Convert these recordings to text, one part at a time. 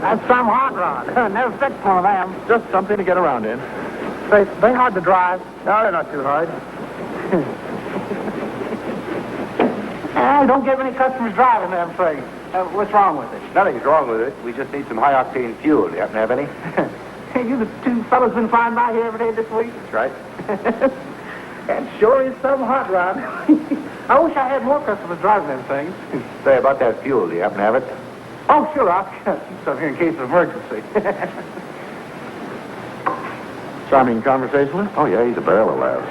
That's some hot rod. Never fixed one of them. Just something to get around in. They hard to drive. No, they're not too hard. Don't get many customers driving them things. What's wrong with it? Nothing's wrong with it. We just need some high-octane fuel. Do you happen to have any? You the two fellows been flying by here every day this week? That's right. That sure is some hot rod. I wish I had more customers driving them things. Say, about that fuel, do you happen to have it? Oh, sure, I'll keep some here in case of emergency. Charming conversationalist. Oh, yeah, he's a barrel of laughs.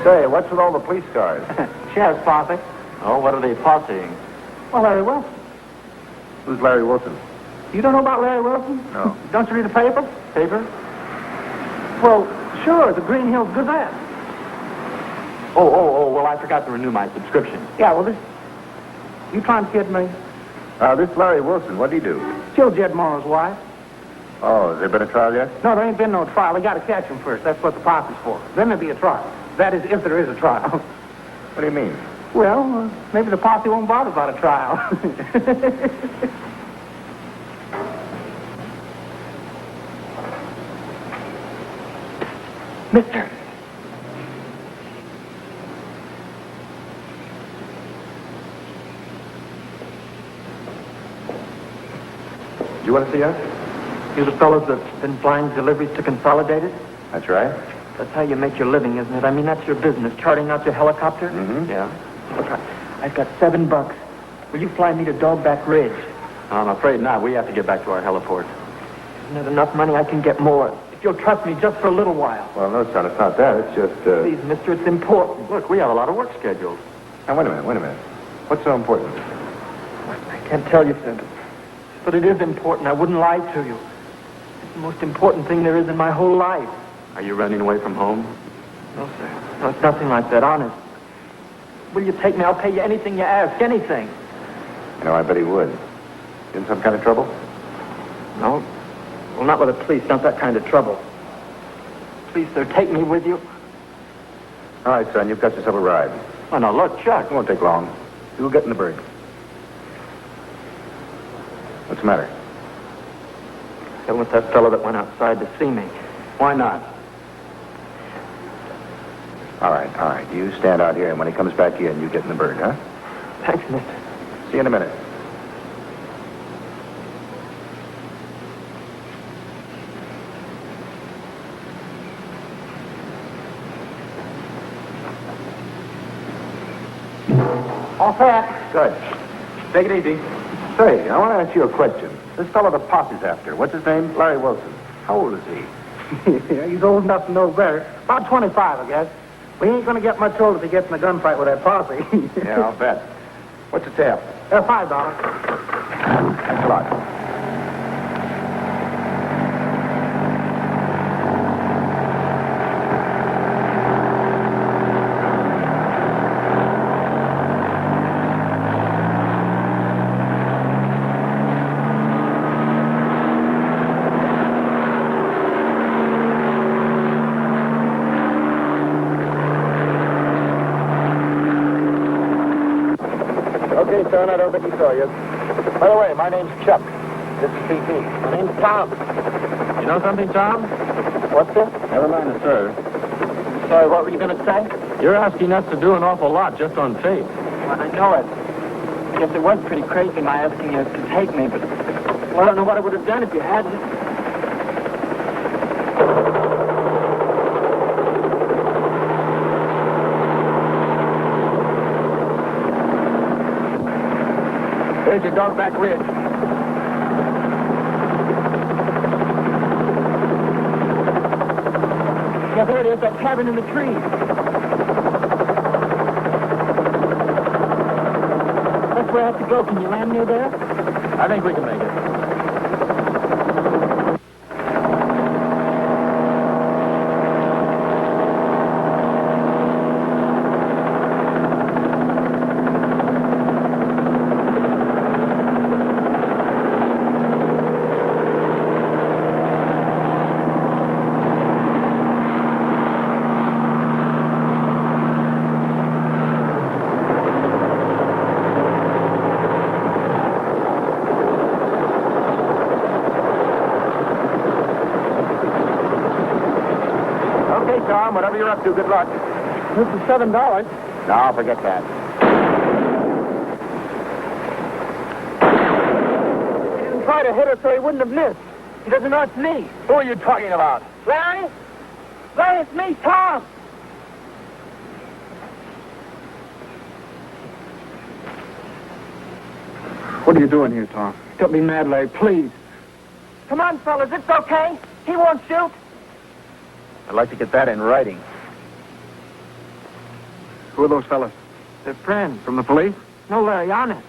Say, what's with all the police cars? Sheriff's posse. Oh, what are they posseing? Well, Larry Wilson. Who's Larry Wilson? You don't know about Larry Wilson? No. Don't you read the paper? Paper? Well, sure, the Green Hills Gazette. Well, I forgot to renew my subscription. Yeah, well, this... You trying to kid me? This Larry Wilson, what'd he do? Killed Jed Morrow's wife. Oh, has there been a trial yet? No, there ain't been no trial. They got to catch him first. That's what the posse's for. Then there'll be a trial. That is, if there is a trial. What do you mean? Well, maybe the posse won't bother about a trial. Mister. Do you want to see us? You the fellows that's been flying deliveries to Consolidated? That's right. That's how you make your living, isn't it? I mean, that's your business, charting out your helicopter? Mm-hmm. Yeah. Look, I've got $7. Will you fly me to Dogback Ridge? I'm afraid not. We have to get back to our heliport. Isn't it enough money? I can get more. If you'll trust me just for a little while. Well, no, son, it's not that. It's just, Please, mister, it's important. Look, we have a lot of work scheduled. Now, wait a minute. What's so important? I can't tell you, sir, but it is important. I wouldn't lie to you. It's the most important thing there is in my whole life. Are you running away from home? No, sir. No, it's nothing like that, honest. Will you take me? I'll pay you anything you ask, anything. You know, I bet he would. You in some kind of trouble? No. Well, not with the police. Not that kind of trouble. Please, sir, take me with you. All right, son, you've got yourself a ride. Oh, no, look, Chuck. It won't take long. You'll get in the bird. What's the matter? Get with that fellow that went outside to see me. Why not? All right. You stand out here, and when he comes back in, you get in the bird, huh? Thanks, mister. See you in a minute. All set. Good. Take it easy. Say, I want to ask you a question. This fellow the posse's after, what's his name? Larry Wilson. How old is he? Yeah, he's old enough to know better. About 25, I guess. We ain't going to get much older if he gets in a gunfight with that posse. Yeah, I'll bet. What's the tab? $5. Thanks a lot. Okay, son, I don't think he saw you. By the way, my name's Chuck. This is P.P. My name's Tom. You know something, Tom? What's this? Never mind the sir. Sorry, what were you going to say? You're asking us to do an awful lot just on faith. Well, I know it. I guess it was pretty crazy, my asking you to take me, but... Well, I don't know what I would have done if you hadn't. There's your Dogback Ridge. Yeah, there it is, that cabin in the tree. That's where I have to go. Can you land near there? I think we can make it. Tom. Whatever you're up to, good luck. This is $7. No, forget that. He didn't try to hit her so he wouldn't have missed. He doesn't know it's me. Who are you talking about? Larry? Larry, it's me, Tom. What are you doing here, Tom? Don't be mad, Larry, please. Come on, fellas, it's okay. He won't shoot. I'd like to get that in writing. Who are those fellas? They're friends. From the police? No, Larry, honest.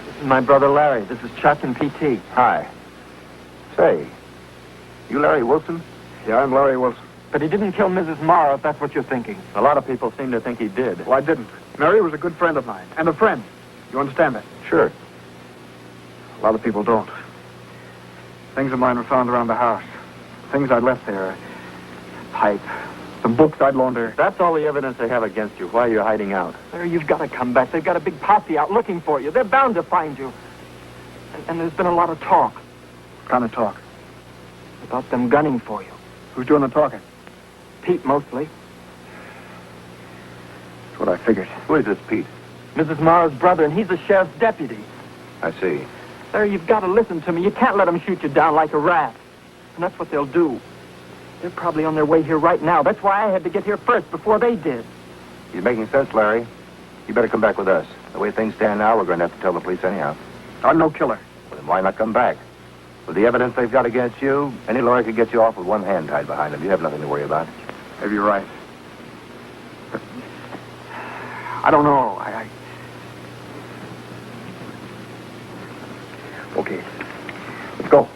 This is my brother Larry. This is Chuck and PT. Hi. Say, you Larry Wilson? Yeah, I'm Larry Wilson. But he didn't kill Mrs. Morrow, if that's what you're thinking. A lot of people seem to think he did. Well, I didn't. Mary was a good friend of mine. And a friend. You understand that? Sure. A lot of people don't. Things of mine were found around the house. Things I'd left there. A pipe. Some books I'd loaned her. That's all the evidence they have against you. Why are you hiding out? Larry, you've got to come back. They've got a big posse out looking for you. They're bound to find you. And there's been a lot of talk. What kind of talk? About them gunning for you. Who's doing the talking? Pete, mostly. That's what I figured. Who is this Pete? Mrs. Morrow's brother, and he's a sheriff's deputy. I see. Larry, you've got to listen to me. You can't let them shoot you down like a rat. And that's what they'll do. They're probably on their way here right now. That's why I had to get here first, before they did. You're making sense, Larry. You better come back with us. The way things stand now, we're going to have to tell the police anyhow. I'm no killer. Well, then why not come back? With the evidence they've got against you, any lawyer could get you off with one hand tied behind him. You have nothing to worry about. Maybe you're right. But I don't know. Okay. Let's go.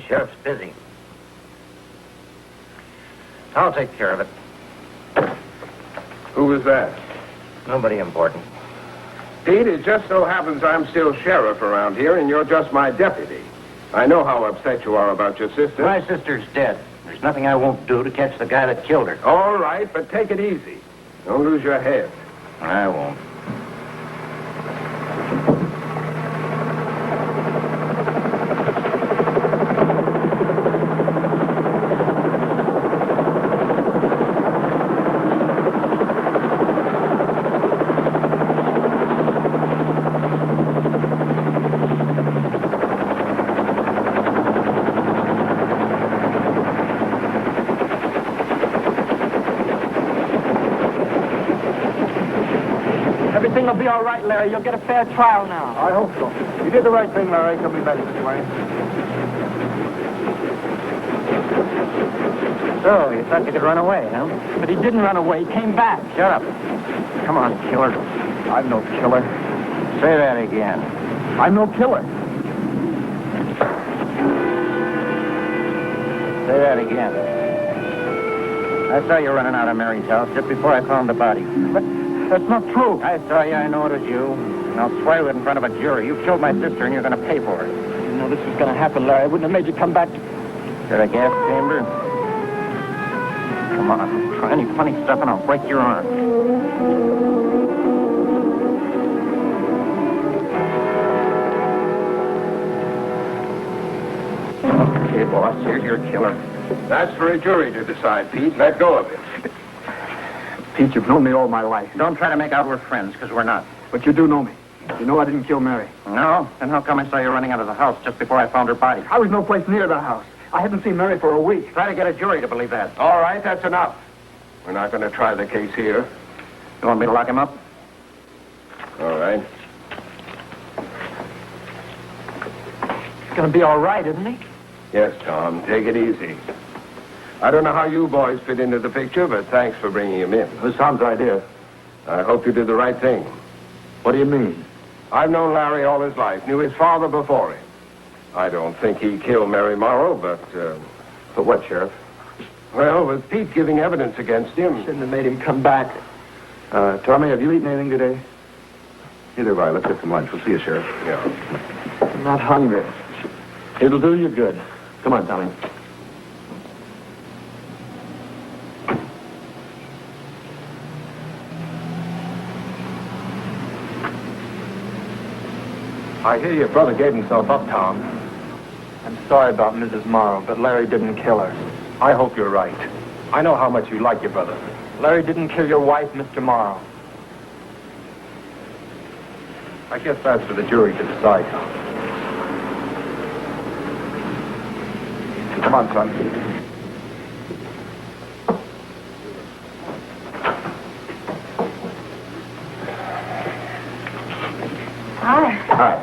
Sheriff's busy. I'll take care of it. Who was that? Nobody important. Pete, it just so happens I'm still sheriff around here, and you're just my deputy. I know how upset you are about your sister. My sister's dead. There's nothing I won't do to catch the guy that killed her. All right, but take it easy. Don't lose your head. I won't. Everything will be all right, Larry. You'll get a fair trial now. I hope so. You did the right thing, Larry, coming back this way. So, you thought you could run away, huh? But he didn't run away. He came back. Shut up. Come on, killer. I'm no killer. Say that again. I'm no killer. Say that again. I saw you running out of Mary's house just before I found the body. That's not true. I saw you. I know it was you. And I'll swear it in front of a jury. You killed my sister, and you're going to pay for it. You know this was going to happen, Larry. I wouldn't have made you come back. Got a gas chamber? Come on. Try any funny stuff, and I'll break your arm. Okay, boss. Here's your killer. That's for a jury to decide, Pete. Let go of him. Pete, you've known me all my life. Don't try to make out we're friends, because we're not. But you do know me. You know I didn't kill Mary. No? Then how come I saw you running out of the house just before I found her body? I was no place near the house. I hadn't seen Mary for a week. Try to get a jury to believe that. All right, that's enough. We're not going to try the case here. You want me to lock him up? All right. He's going to be all right, isn't he? Yes, Tom, take it easy. I don't know how you boys fit into the picture, but thanks for bringing him in. It was Tom's idea. I hope you did the right thing. What do you mean? I've known Larry all his life, knew his father before him. I don't think he killed Mary Morrow, but, But what, Sheriff? well, with Pete giving evidence against him. Shouldn't have made him come back. Tommy, have you eaten anything today? Neither have I. Let's get some lunch. We'll see you, Sheriff. Yeah. I'm not hungry. It'll do you good. Come on, Tommy. I hear your brother gave himself up, Tom. I'm sorry about Mrs. Morrow, but Larry didn't kill her. I hope you're right. I know how much you like your brother. Larry didn't kill your wife, Mr. Morrow. I guess that's for the jury to decide, Tom. Come on, son. Hi. Hi.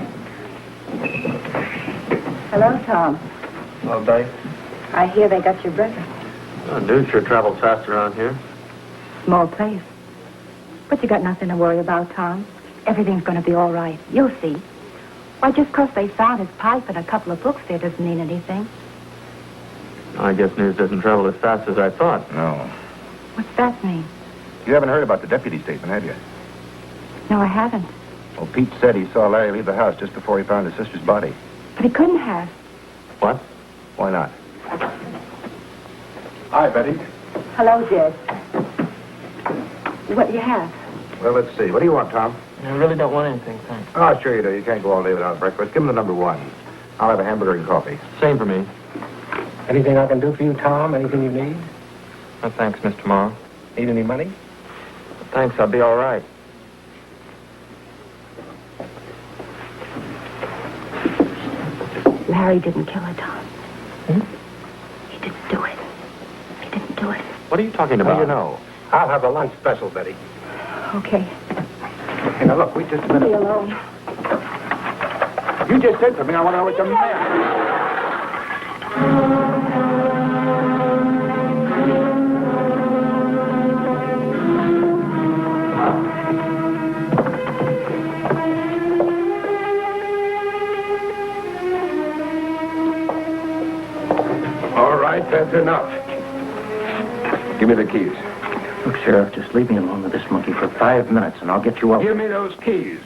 Hello, Tom. Hello, Betty. I hear they got your brother. News sure travels fast around here. Small place. But you got nothing to worry about, Tom. Everything's going to be all right. You'll see. Why, just 'cause they found his pipe and a couple of books there doesn't mean anything. I guess news doesn't travel as fast as I thought. No. What's that mean? You haven't heard about the deputy statement, have you? No, I haven't. Well, Pete said he saw Larry leave the house just before he found his sister's body. But he couldn't have. What? Why not? Hi, Betty. Hello, Jed. What do you have? Well, let's see. What do you want, Tom? I really don't want anything, thanks. Oh, sure you do. You can't go all day without breakfast. Give him the number one. I'll have a hamburger and coffee. Same for me. Anything I can do for you, Tom? Anything you need? Oh, thanks, Mr. Morrow. Need any money? Thanks, I'll be all right. Larry didn't kill her, Tom. He didn't do it. He didn't do it. What are you talking How about? do you know? I'll have a lunch special, Betty. Okay. Hey, now look, wait just a Leave me minute. alone. You just said something. I want to know what you meant. All right, that's enough. Give me the keys. Look, Sheriff, just leave me alone with this monkey for 5 minutes, and I'll get you out. Give me those keys.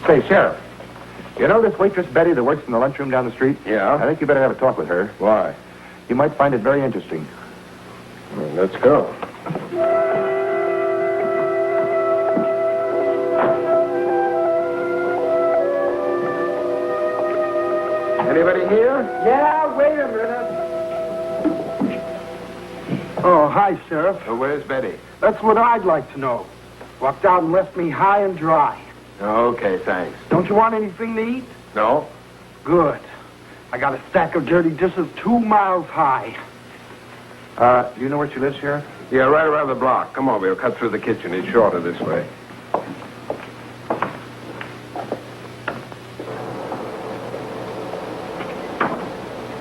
Say, Sheriff, you know this waitress Betty that works in the lunchroom down the street? Yeah? I think you better have a talk with her. Why? You might find it very interesting. Well, let's go. Anybody here? Yeah, wait a minute. Oh, hi, Sheriff. Where's Betty? That's what I'd like to know. Walked out and left me high and dry. Okay, thanks. Don't you want anything to eat? No? Good. I got a stack of dirty dishes 2 miles high. Do you know where she lives, Sheriff? Yeah, right around the block. Come on, we'll cut through the kitchen. It's shorter this way.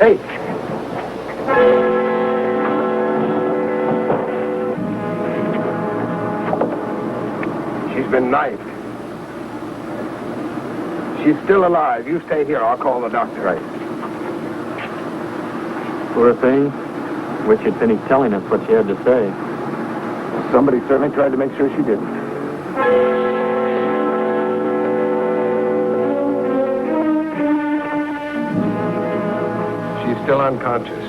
Hey, She's been knifed. She's still alive. You stay here. I'll call the doctor. Right. Poor thing. Wish you'd finished telling us what she had to say. Somebody certainly tried to make sure she didn't. She's still unconscious.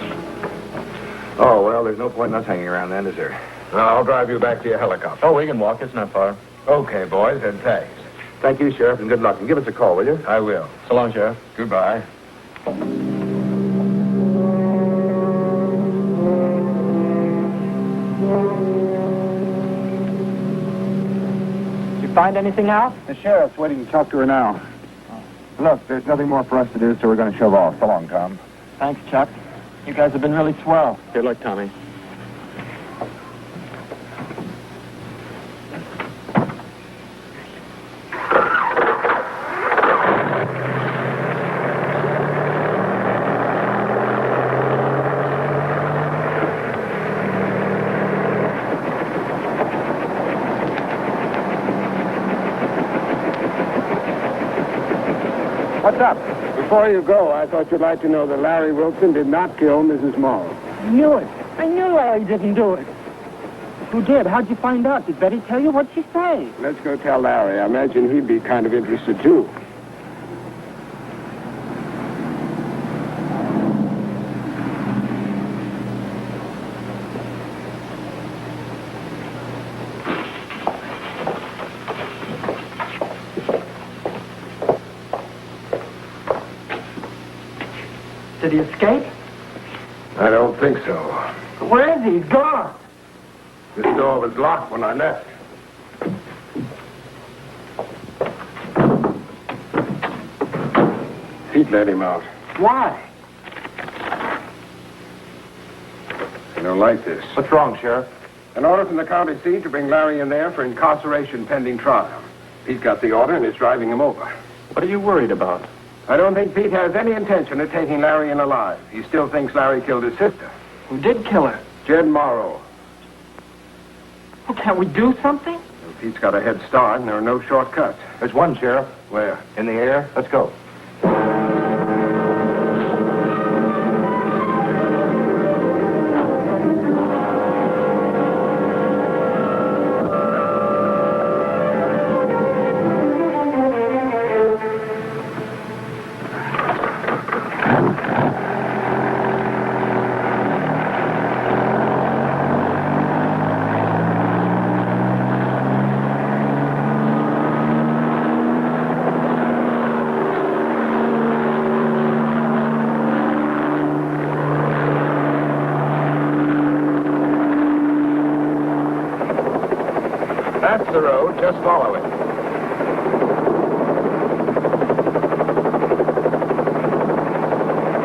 Oh, well, there's no point in us hanging around then, is there? I'll drive you back to your helicopter. Oh, we can walk. It's not far. Okay, boys, and thanks. Thank you, Sheriff, and good luck. And give us a call, will you? I will. So long, Sheriff. Goodbye. Did you find anything out? The sheriff's waiting to talk to her now. Look, there's nothing more for us to do, so we're going to shove off. So long, Tom. Thanks, Chuck. You guys have been really swell. Good luck, Tommy. What's up? Before you go, I thought you'd like to know that Larry Wilson did not kill Mrs. Morrow. I knew it. I knew Larry didn't do it. Who did? How'd you find out? Did Betty tell you? What'd she say? Let's go tell Larry. I imagine he'd be kind of interested, too. Did he escape? I don't think so. Where is he? He's gone. This door was locked when I left. Pete let him out. Why? I don't like this. What's wrong, Sheriff? An order from the county seat to bring Larry in there for incarceration pending trial. Pete got the order and is driving him over. What are you worried about? I don't think Pete has any intention of taking Larry in alive. He still thinks Larry killed his sister. Who did kill her? Jed Morrow. Well, can't we do something? Well, Pete's got a head start, and there are no shortcuts. There's one, Sheriff. Where? In the air. Let's go. That's the road. Just follow it.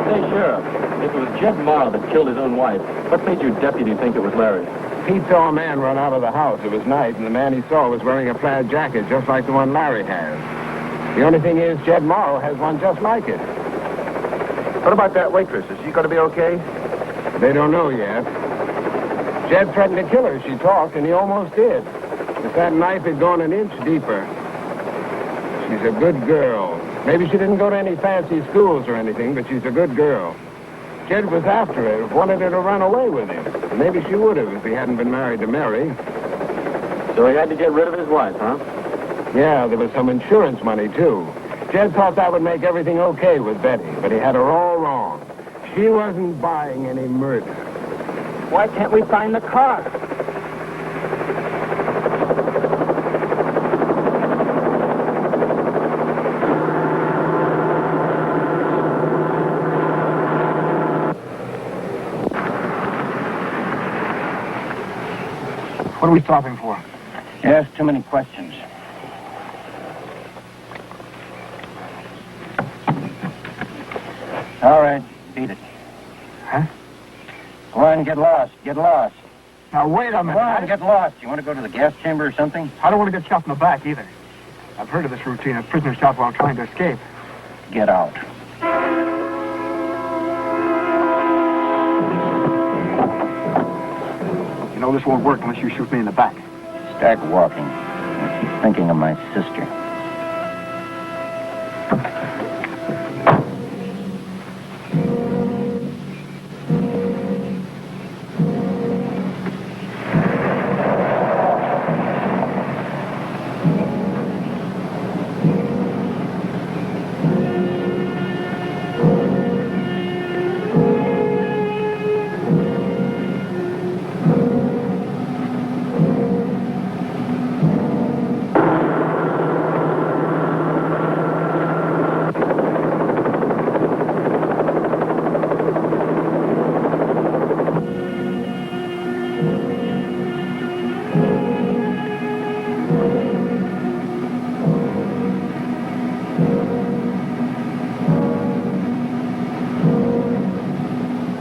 Say, Sheriff, if it was Jed Morrow that killed his own wife, what made your deputy think it was Larry? Pete saw a man run out of the house. It was night, and the man he saw was wearing a plaid jacket just like the one Larry has. The only thing is, Jed Morrow has one just like it. What about that waitress? Is she going to be okay? They don't know yet. Jed threatened to kill her. She talked, and he almost did. If that knife had gone an inch deeper. She's a good girl. Maybe she didn't go to any fancy schools or anything, but she's a good girl. Jed was after her, wanted her to run away with him. Maybe she would have if he hadn't been married to Mary. So he had to get rid of his wife, huh? Yeah, there was some insurance money, too. Jed thought that would make everything okay with Betty, but he had her all wrong. She wasn't buying any murder. Why can't we find the car? What are we stopping for? You ask too many questions. All right, beat it. Huh? Go on, get lost. Get lost. Now, wait a minute. Go on, get lost. You want to go to the gas chamber or something? I don't want to get shot in the back, either. I've heard of this routine of prisoners shot while trying to escape. Get out. You know this won't work unless you shoot me in the back. Start walking. I keep thinking of my sister.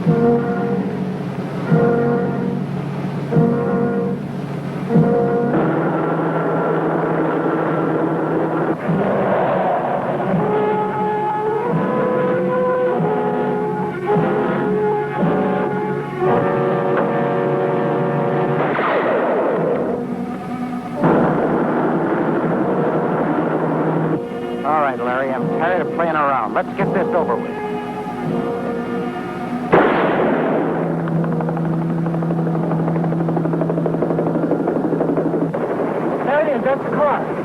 All right, Larry, I'm tired of playing around. Let's get this over with. There it is. That's the car.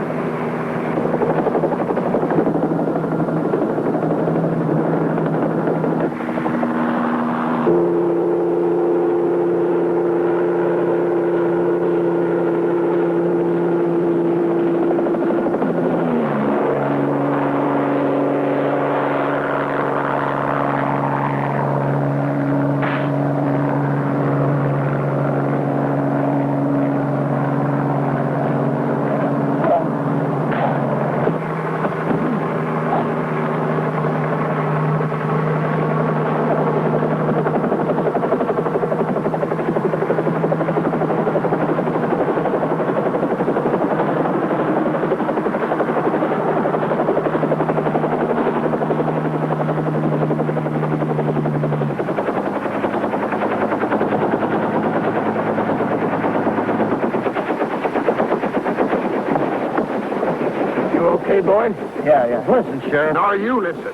Okay, boy? Yeah. Listen, Sheriff. Now, you listen.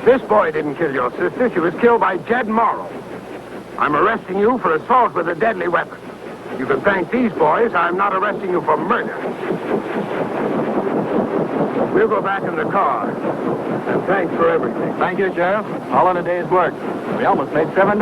This boy didn't kill your sister. She was killed by Jed Morrow. I'm arresting you for assault with a deadly weapon. You can thank these boys. I'm not arresting you for murder. We'll go back in the car. And thanks for everything. Thank you, Sheriff. All in a day's work. We almost made $7.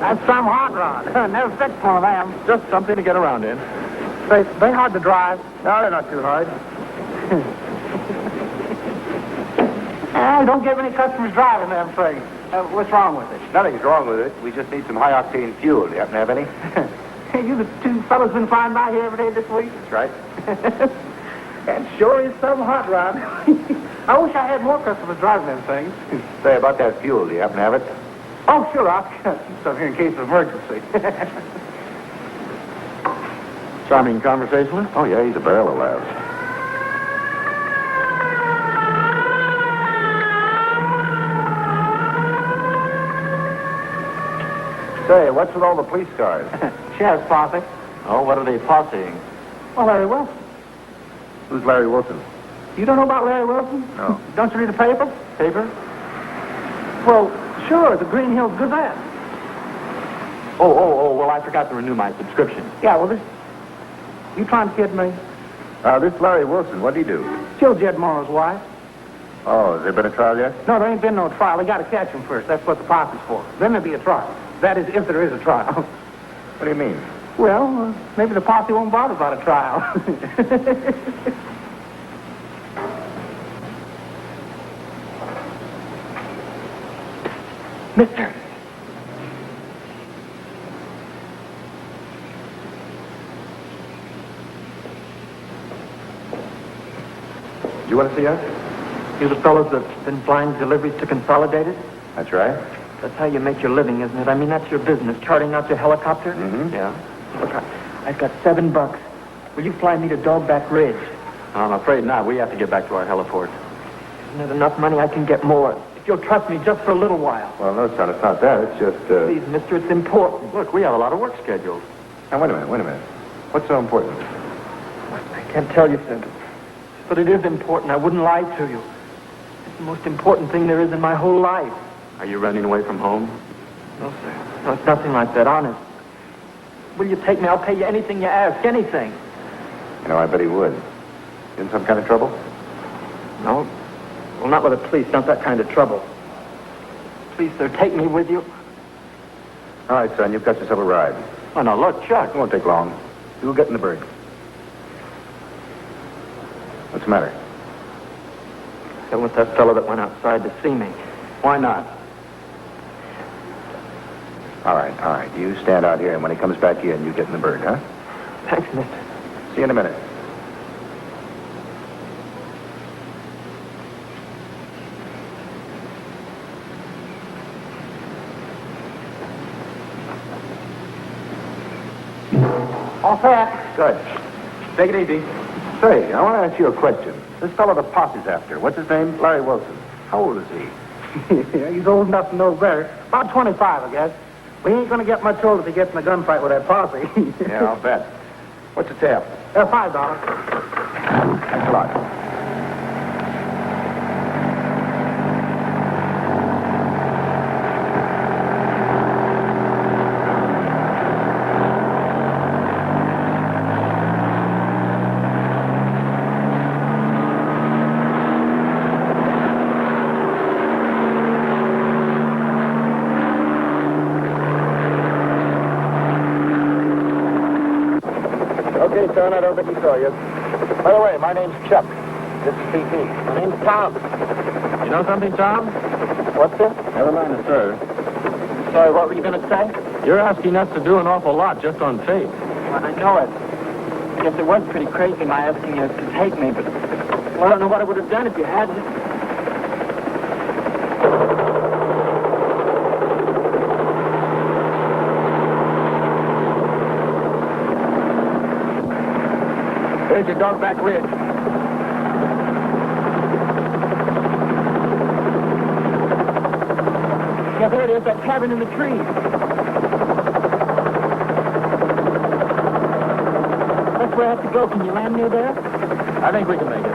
That's some hot rod. Never fixed one of them. Just something to get around in. They hard to drive. No, they're not too hard. Don't give any customers driving them things. What's wrong with it? Nothing's wrong with it. We just need some high-octane fuel. Do you happen to have any? You the two fellas been flying by here every day this week? That's right. That sure is some hot rod. I wish I had more customers driving them things. Say, about that fuel, do you happen to have it? Oh, sure, I'll get some here in case of emergency. Charming conversationalist. Oh, yeah, he's a barrel of laughs. Say, what's with all the police cars? Sheriff's posse. Oh, what are they posseing? Well, Larry Wilson. Who's Larry Wilson? You don't know about Larry Wilson? No. Don't you read the paper? Paper? Well, sure, the Green Hills Gazette. Oh, well, I forgot to renew my subscription. Yeah, well, this... You trying to kid me? This Larry Wilson, what'd he do? Killed Jed Morrow's wife. Oh, has there been a trial yet? No, there ain't been no trial. They got to catch him first. That's what the posse's for. Then there'll be a trial. That is, if there is a trial. What do you mean? Well, maybe the posse won't bother about a trial. Mister. You want to see us? You the fellows that's been flying deliveries to Consolidated? That's right. That's how you make your living, isn't it? I mean, that's your business, charting out your helicopter? Mm-hmm. Yeah. Look, I've got $7. Will you fly me to Dogback Ridge? I'm afraid not. We have to get back to our heliport. Isn't it enough money? I can get more. If you'll trust me just for a little while. Well, no, son, it's not that. It's just, Please, mister, it's important. Look, we have a lot of work scheduled. Now, wait a minute. What's so important? I can't tell you, Sid. But it is important. I wouldn't lie to you. It's the most important thing there is in my whole life. Are you running away from home? No, sir. No, it's nothing like that, honest. Will you take me? I'll pay you anything you ask, anything. You know, I bet he would. You in some kind of trouble? No. Well, not with the police. Not that kind of trouble. Please, sir, take me with you. All right, son, you've got yourself a ride. Oh, no, look, Chuck. It won't take long. You'll get in the bird. What's the matter? I want that fellow that went outside to see me. Why not? All right. You stand out here, and when he comes back in, you get in the bird, huh? Thanks, mister. See you in a minute. All set. Good. Take it easy. Say, I want to ask you a question. This fellow the posse's after, what's his name? Larry Wilson. How old is he? Yeah, he's old enough to know better. About 25, I guess. We ain't going to get much older if he gets in a gunfight with that posse. Yeah, I'll bet. What's the tab? $5. Thanks a lot. Okay, son, I don't think he saw you. By the way, my name's Chuck. This is PP. My name's Tom. You know something, Tom? What's this? Never mind, sir. Sorry, what were you going to say? You're asking us to do an awful lot just on faith. Well, I know it. I guess it was pretty crazy my asking you to take me, but well, I don't know what I would have done if you hadn't. There's your Dogback Ridge. Yeah, there it is, that cabin in the tree. That's where I have to go. Can you land near there? I think we can make it.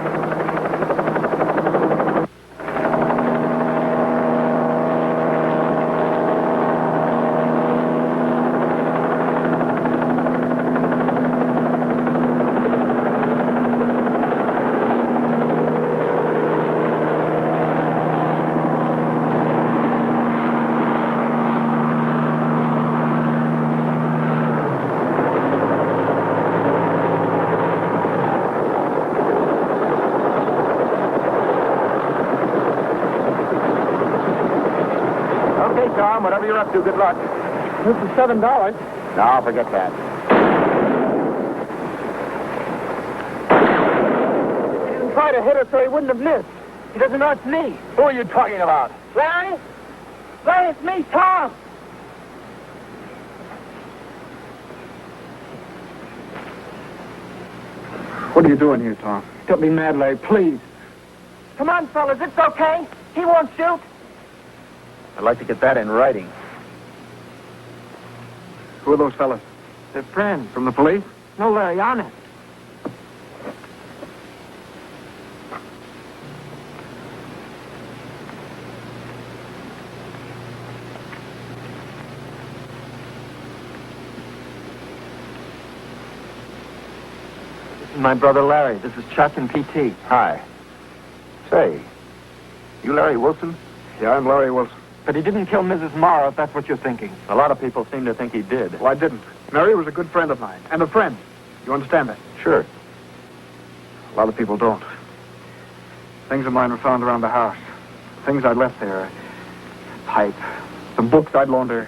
Tom, whatever you're up to, good luck. This is $7. No, forget that. might have hit her so he wouldn't have missed. He doesn't know it's me. Who are you talking about? Larry? Larry, it's me, Tom. What are you doing here, Tom? Don't be mad, Larry, please. Come on, fellas, it's okay. He won't shoot. I'd like to get that in writing. Who are those fellas? They're friends. From the police? No, Larry, honest. This is my brother Larry. This is Chuck and PT. Hi. Say, you Larry Wilson? Yeah, I'm Larry Wilson. But he didn't kill Mrs. Morrow, if that's what you're thinking. A lot of people seem to think he did. Well, I didn't. Mary was a good friend of mine. And a friend. You understand that? Sure. A lot of people don't. Things of mine were found around the house. Things I'd left there. A pipe. Some books I'd loaned her.